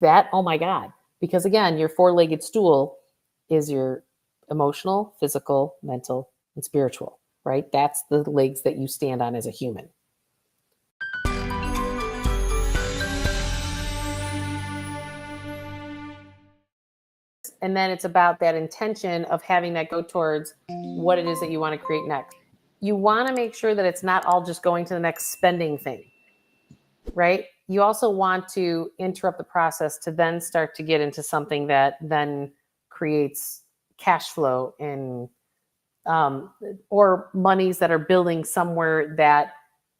That, oh my God. Because again, your four-legged stool is your emotional, physical, mental, and spiritual, right? That's the legs that you stand on as a human. And then it's about that intention of having that go towards what it is that you want to create next. You want to make sure that it's not all just going to the next spending thing, right? You also want to interrupt the process to then start to get into something that then creates cash flow and or monies that are building somewhere that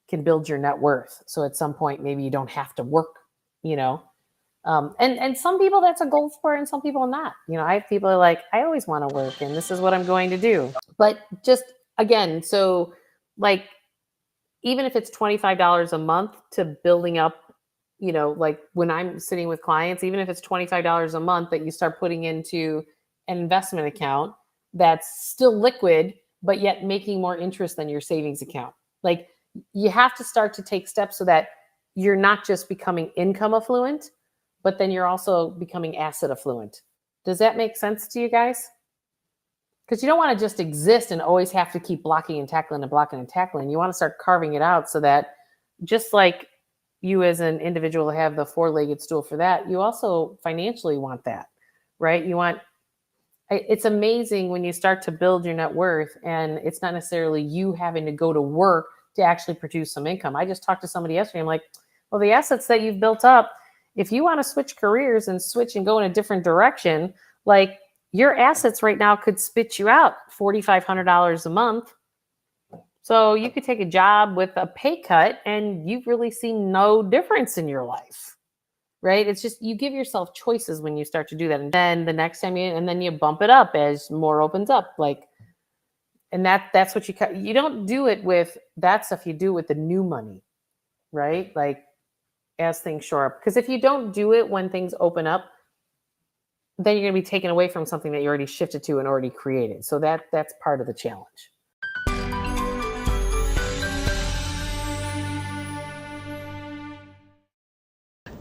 can build your net worth. So at some point, maybe you don't have to work, you know. And some people that's a goal for, and some people not. You know, I have people who are like, I always want to work, and this is what I'm going to do. But just again, so like, even if it's $25 a month to building up, you know, like when I'm sitting with clients, even if it's $25 a month that you start putting into an investment account that's still liquid, but yet making more interest than your savings account. Like, you have to start to take steps so that you're not just becoming income affluent, but then you're also becoming asset affluent. Does that make sense to you guys? Because you don't want to just exist and always have to keep blocking and tackling and blocking and tackling. You want to start carving it out so that just like you as an individual have the four-legged stool for that, you also financially want that, right? You want, it's amazing when you start to build your net worth and it's not necessarily you having to go to work to actually produce some income. I just talked to somebody yesterday. I'm like, well, the assets that you've built up, if you want to switch careers and switch and go in a different direction, like your assets right now could spit you out $4,500 a month. So you could take a job with a pay cut and you've really seen no difference in your life, right? It's just, you give yourself choices when you start to do that. And then the next time and then you bump it up as more opens up. Like, and that's what you don't do it with that stuff. You do it with the new money, right? Like, as things shore up. Because if you don't do it when things open up, then you're going to be taken away from something that you already shifted to and already created. So that's part of the challenge.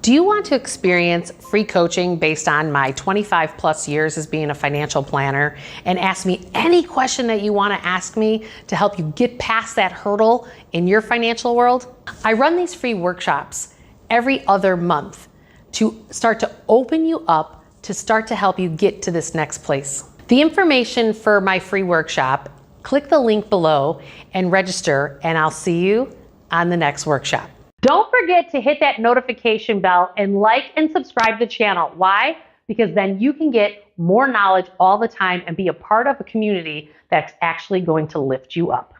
Do you want to experience free coaching based on my 25 plus years as being a financial planner and ask me any question that you want to ask me to help you get past that hurdle in your financial world? I run these free workshops every other month to start to open you up to start to help you get to this next place. The information for my free workshop, click the link below and register, and I'll see you on the next workshop. Don't forget to hit that notification bell and like and subscribe to the channel. Why? Because then you can get more knowledge all the time and be a part of a community that's actually going to lift you up.